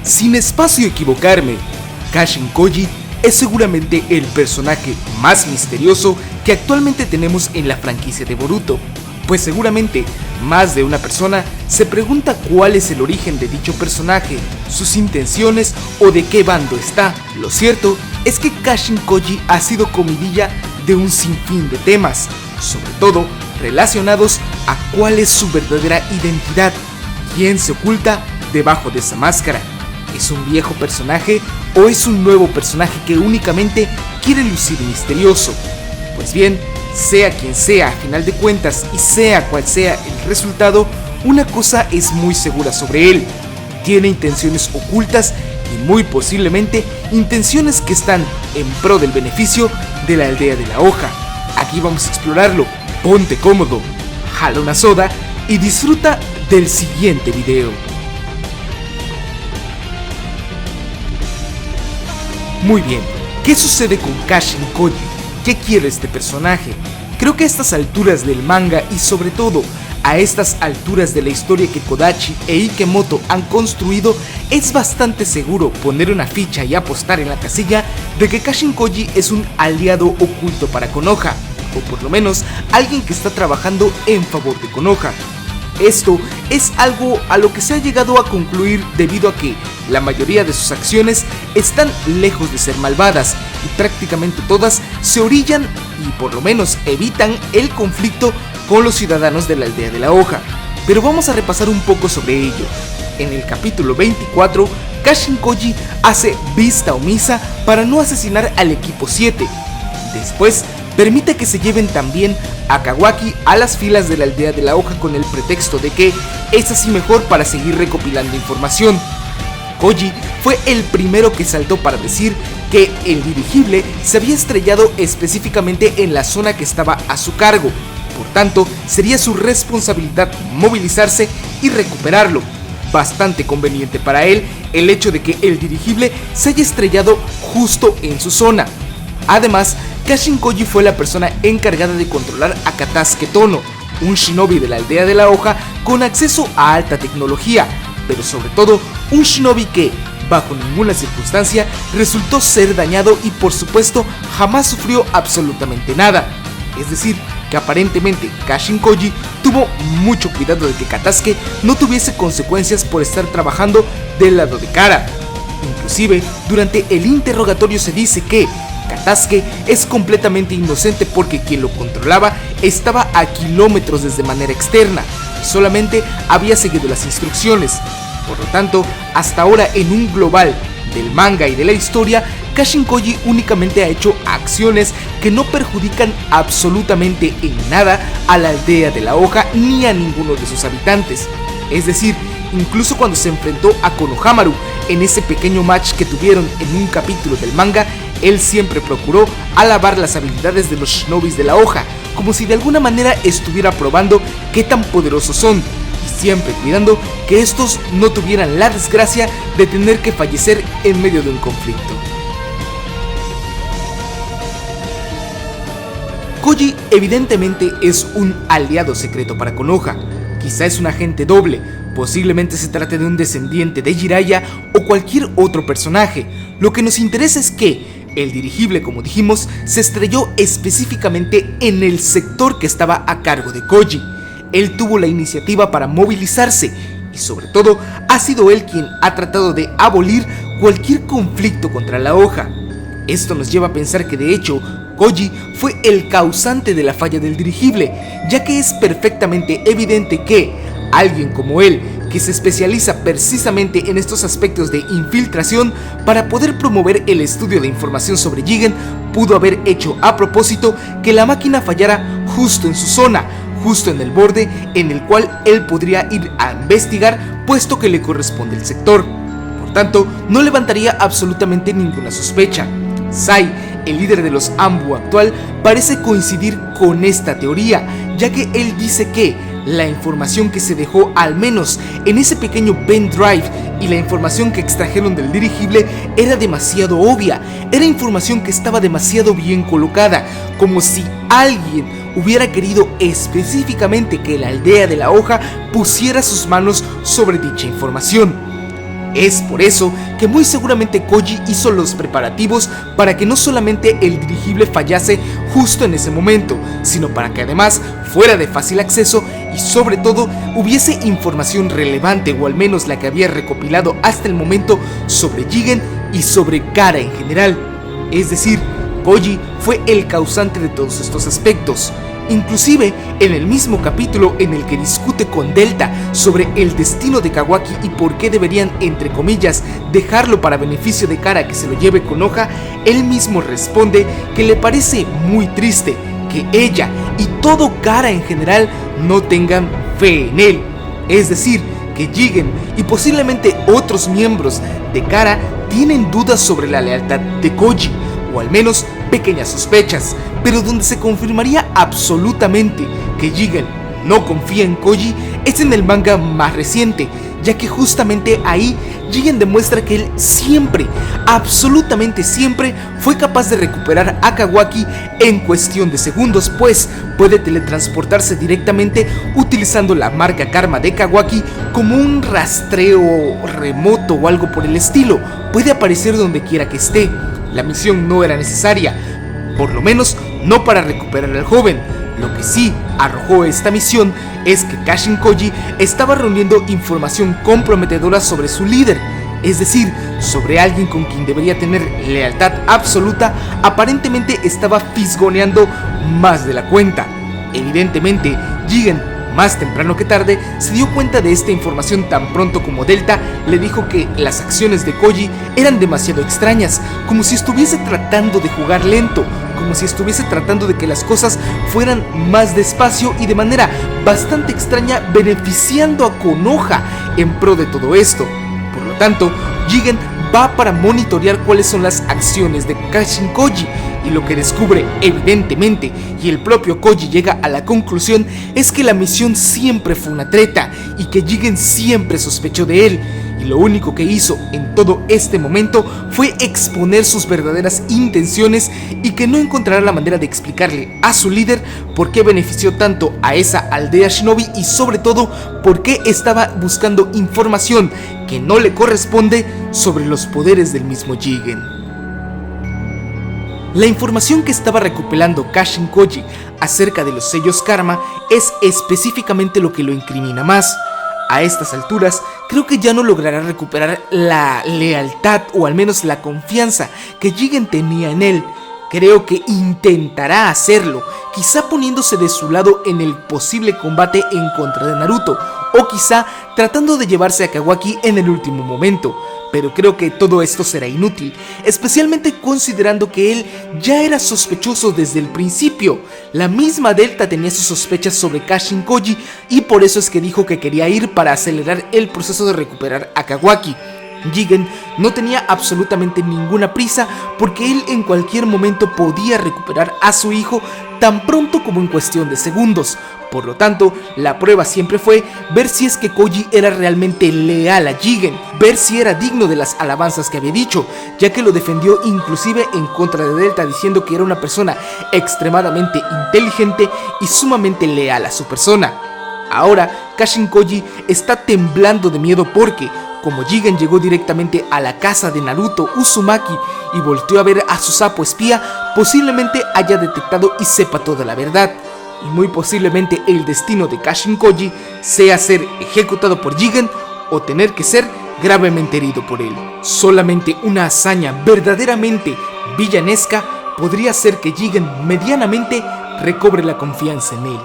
Sin espacio a equivocarme, Kashin Koji es seguramente el personaje más misterioso que actualmente tenemos en la franquicia de Boruto, pues seguramente más de una persona se pregunta cuál es el origen de dicho personaje, sus intenciones o de qué bando está. Lo cierto es que Kashin Koji ha sido comidilla de un sinfín de temas, sobre todo relacionados a cuál es su verdadera identidad, quién se oculta debajo de esa máscara. ¿Es un viejo personaje o es un nuevo personaje que únicamente quiere lucir misterioso? Pues bien, sea quien sea a final de cuentas y sea cual sea el resultado, una cosa es muy segura sobre él: tiene intenciones ocultas y muy posiblemente intenciones que están en pro del beneficio de la aldea de la hoja. Aquí vamos a explorarlo. Ponte cómodo, jala una soda y disfruta del siguiente video. Muy bien, ¿qué sucede con Kashin Koji? ¿Qué quiere este personaje? Creo que a estas alturas del manga y sobre todo a estas alturas de la historia que Kodachi e Ikemoto han construido, es bastante seguro poner una ficha y apostar en la casilla de que Kashin Koji es un aliado oculto para Konoha, o por lo menos alguien que está trabajando en favor de Konoha. Esto es algo a lo que se ha llegado a concluir debido a que la mayoría de sus acciones están lejos de ser malvadas y prácticamente todas se orillan y por lo menos evitan el conflicto con los ciudadanos de la aldea de la hoja. Pero vamos a repasar un poco sobre ello. En el capítulo 24, Kashin Koji hace vista omisa para no asesinar al equipo 7. Después, permite que se lleven también a Kawaki a las filas de la aldea de la hoja con el pretexto de que es así mejor para seguir recopilando información. Koji fue el primero que saltó para decir que el dirigible se había estrellado específicamente en la zona que estaba a su cargo, por tanto sería su responsabilidad movilizarse y recuperarlo. Bastante conveniente para él el hecho de que el dirigible se haya estrellado justo en su zona. Además, Kashin Koji fue la persona encargada de controlar a Katasuke Tono, un shinobi de la aldea de la hoja con acceso a alta tecnología, pero sobre todo un shinobi que, bajo ninguna circunstancia, resultó ser dañado y por supuesto jamás sufrió absolutamente nada. Es decir, que aparentemente Kashin Koji tuvo mucho cuidado de que Katasuke no tuviese consecuencias por estar trabajando del lado de Kara. Inclusive, durante el interrogatorio se dice que Katasuke es completamente inocente porque quien lo controlaba estaba a kilómetros desde manera externa y solamente había seguido las instrucciones. Por lo tanto, hasta ahora en un global del manga y de la historia, Kashin Koji únicamente ha hecho acciones que no perjudican absolutamente en nada a la aldea de la hoja ni a ninguno de sus habitantes. Es decir, incluso cuando se enfrentó a Konohamaru en ese pequeño match que tuvieron en un capítulo del manga, él siempre procuró alabar las habilidades de los shinobis de la hoja, como si de alguna manera estuviera probando qué tan poderosos son, y siempre cuidando que estos no tuvieran la desgracia de tener que fallecer en medio de un conflicto. Koji evidentemente es un aliado secreto para Konoha, quizá es un agente doble, posiblemente se trate de un descendiente de Jiraiya o cualquier otro personaje. Lo que nos interesa es que el dirigible, como dijimos, se estrelló específicamente en el sector que estaba a cargo de Koji. Él tuvo la iniciativa para movilizarse y sobre todo ha sido él quien ha tratado de abolir cualquier conflicto contra la hoja. Esto nos lleva a pensar que de hecho Koji fue el causante de la falla del dirigible, ya que es perfectamente evidente que alguien como él, que se especializa precisamente en estos aspectos de infiltración para poder promover el estudio de información sobre Jigen, pudo haber hecho a propósito que la máquina fallara justo en su zona, justo en el borde en el cual él podría ir a investigar, puesto que le corresponde el sector. Por tanto, no levantaría absolutamente ninguna sospecha. Sai, el líder de los Anbu actual, parece coincidir con esta teoría, ya que él dice que la información que se dejó al menos en ese pequeño pendrive y la información que extrajeron del dirigible era demasiado obvia, era información que estaba demasiado bien colocada, como si alguien hubiera querido específicamente que la aldea de la hoja pusiera sus manos sobre dicha información. Es por eso que muy seguramente Koji hizo los preparativos para que no solamente el dirigible fallase justo en ese momento, sino para que además fuera de fácil acceso y sobre todo hubiese información relevante, o al menos la que había recopilado hasta el momento, sobre Jigen y sobre Kara en general. Es decir, Koji fue el causante de todos estos aspectos. Inclusive en el mismo capítulo en el que discute con Delta sobre el destino de Kawaki y por qué deberían, entre comillas, dejarlo para beneficio de Kara que se lo lleve con Konoha, él mismo responde que le parece muy triste que ella y todo Kara en general no tengan fe en él. Es decir, que Jigen y posiblemente otros miembros de Kara tienen dudas sobre la lealtad de Koji, o al menos pequeñas sospechas, pero donde se confirmaría absolutamente que Jigen no confía en Koji es en el manga más reciente, ya que justamente ahí Jigen demuestra que él siempre, absolutamente siempre, fue capaz de recuperar a Kawaki en cuestión de segundos, pues puede teletransportarse directamente utilizando la marca Karma de Kawaki como un rastreo remoto o algo por el estilo. Puede aparecer donde quiera que esté. La misión no era necesaria, por lo menos no para recuperar al joven. Lo que sí arrojó esta misión es que Kashin Koji estaba reuniendo información comprometedora sobre su líder, es decir, sobre alguien con quien debería tener lealtad absoluta. Aparentemente estaba fisgoneando más de la cuenta. Evidentemente, Jigen, más temprano que tarde, se dio cuenta de esta información tan pronto como Delta le dijo que las acciones de Koji eran demasiado extrañas, como si estuviese tratando de jugar lento, como si estuviese tratando de que las cosas fueran más despacio y de manera bastante extraña, beneficiando a Konoha en pro de todo esto. Por lo tanto, Jigen va para monitorear cuáles son las acciones de Kashin Koji, y lo que descubre evidentemente, y el propio Koji llega a la conclusión, es que la misión siempre fue una treta y que Jigen siempre sospechó de él, y lo único que hizo en todo este momento fue exponer sus verdaderas intenciones, y que no encontrará la manera de explicarle a su líder por qué benefició tanto a esa aldea shinobi y sobre todo por qué estaba buscando información que no le corresponde sobre los poderes del mismo Jigen. La información que estaba recopilando Kashin Koji acerca de los sellos Karma es específicamente lo que lo incrimina más. A estas alturas, creo que ya no logrará recuperar la lealtad o al menos la confianza que Jigen tenía en él. Creo que intentará hacerlo, quizá poniéndose de su lado en el posible combate en contra de Naruto, o quizá tratando de llevarse a Kawaki en el último momento. Pero creo que todo esto será inútil, especialmente considerando que él ya era sospechoso desde el principio. La misma Delta tenía sus sospechas sobre Kashin Koji y por eso es que dijo que quería ir para acelerar el proceso de recuperar a Kawaki. Jigen no tenía absolutamente ninguna prisa porque él en cualquier momento podía recuperar a su hijo tan pronto como en cuestión de segundos. Por lo tanto, la prueba siempre fue ver si es que Koji era realmente leal a Jigen, ver si era digno de las alabanzas que había dicho, ya que lo defendió inclusive en contra de Delta, diciendo que era una persona extremadamente inteligente y sumamente leal a su persona. Ahora, Kashin Koji está temblando de miedo porque, como Jigen llegó directamente a la casa de Naruto Uzumaki y volteó a ver a su sapo espía, posiblemente haya detectado y sepa toda la verdad. Y muy posiblemente el destino de Kashin Koji sea ser ejecutado por Jigen o tener que ser gravemente herido por él. Solamente una hazaña verdaderamente villanesca podría hacer que Jigen medianamente recobre la confianza en él.